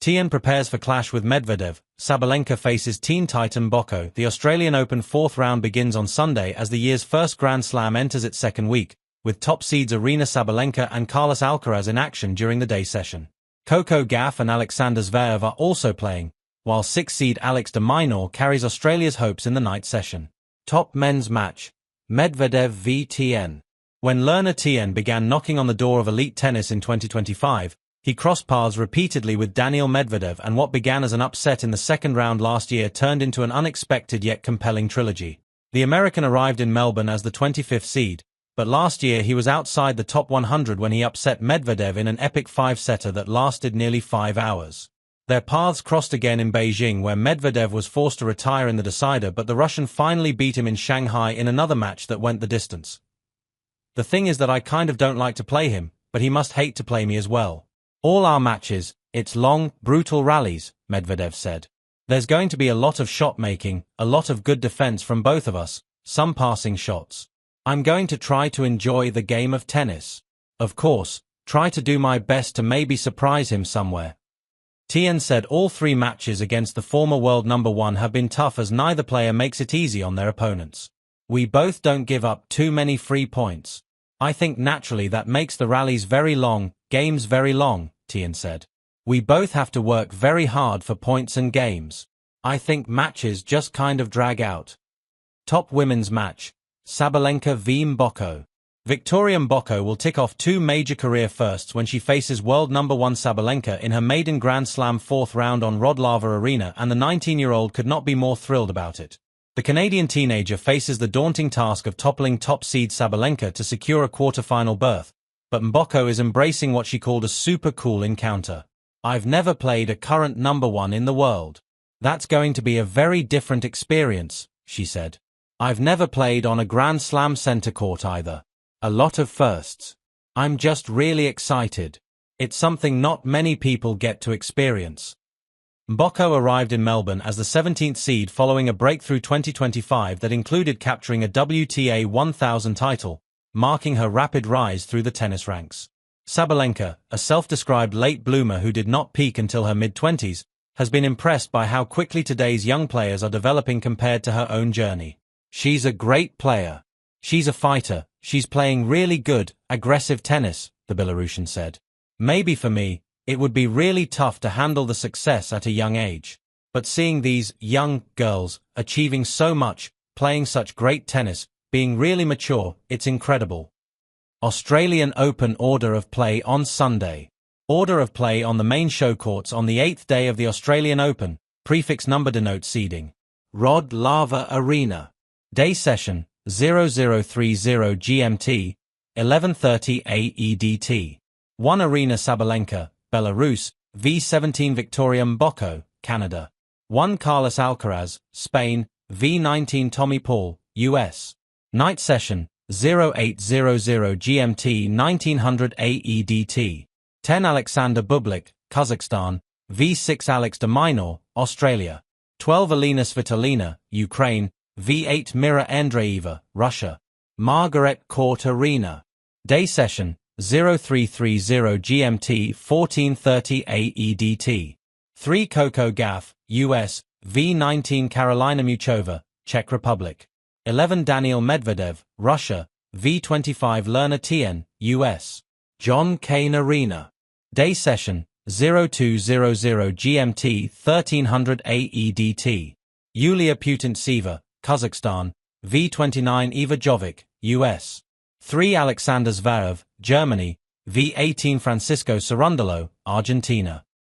Tien prepares for clash with Medvedev. Sabalenka faces teen titan Mboko. The Australian Open fourth round begins on Sunday as the year's first Grand Slam enters its second week, with top seeds Aryna Sabalenka and Carlos Alcaraz in action during the day session. Coco Gauff and Alexander Zverev are also playing, while 6th seed Alex de Minaur carries Australia's hopes in the night session. Top men's match: Medvedev v Tien. When learner Tien began knocking on the door of elite tennis in 2025, he crossed paths repeatedly with Daniil Medvedev, and what began as an upset in the second round last year turned into an unexpected yet compelling trilogy. The American arrived in Melbourne as the 25th seed, but last year he was outside the top 100 when he upset Medvedev in an epic five-setter that lasted nearly 5 hours. Their paths crossed again in Beijing, where Medvedev was forced to retire in the decider, but the Russian finally beat him in Shanghai in another match that went the distance. "The thing is that I kind of don't like to play him, but he must hate to play me as well. All our matches, it's long, brutal rallies," Medvedev said. "There's going to be a lot of shot making, a lot of good defense from both of us, some passing shots. I'm going to try to enjoy the game of tennis. Of course, try to do my best to maybe surprise him somewhere." Tien said all 3 matches against the former world number 1 have been tough as neither player makes it easy on their opponents. "We both don't give up too many free points. I think naturally that makes the rallies very long, games very long," Tien said. "We both have to work very hard for points and games. I think matches just kind of drag out." Top women's match: Sabalenka v Mboko. Victoria Mboko will tick off 2 major career firsts when she faces world number 1 Sabalenka in her maiden Grand Slam fourth round on Wroclaw Arena, and the 19-year-old could not be more thrilled about it. The Canadian teenager faces the daunting task of toppling top seed Sabalenka to secure a quarter-final berth, but Mboko is embracing what she called a super cool encounter. "I've never played a current number 1 in the world. That's going to be a very different experience," she said. "I've never played on a Grand Slam center court either. A lot of firsts. I'm just really excited. It's something not many people get to experience." Mboko arrived in Melbourne as the 17th seed following a breakthrough 2025 that included capturing a WTA 1000 title, marking her rapid rise through the tennis ranks. Sabalenka, a self-described late bloomer who did not peak until her mid-20s, has been impressed by how quickly today's young players are developing compared to her own journey. "She's a great player. She's a fighter. She's playing really good, aggressive tennis," the Belarusian said. "Maybe for me, it would be really tough to handle the success at a young age. But seeing these young girls achieving so much, playing such great tennis, being really mature, it's incredible." Australian Open order of play on Sunday. Order of play on the main show courts on the 8th day of the Australian Open, prefix number denotes seeding. Wroclaw Arena. Day session: 0030 GMT, 11:30 AEDT. 1 Aryna Sabalenka, Belarus, v17 Victoria Mboko, Canada. 1 Carlos Alcaraz, Spain, v19 Tommy Paul, US. Night session: 0800 GMT, 1900 AEDT. 10 Alexander Bublik, Kazakhstan, v6 Alex de Minaur, Australia. 12 Elina Svitolina, Ukraine, v8 Mira Andreeva, Russia. Margaret Court Arena. Day session: 0330 GMT, 14:30 AEDT. 3 Coco Gauff, US, v19 Karolina Muchova, Czech Republic. 11 Daniil Medvedev, Russia, v25 Lerner Tien, US. John Cain Arena. Day session: 0200 GMT, 1300 AEDT. Yulia Putintseva, Kazakhstan, v29 Iva Jovic, US. 3 Alexander Zverev, Germany, v18 Francisco Cerundolo, Argentina.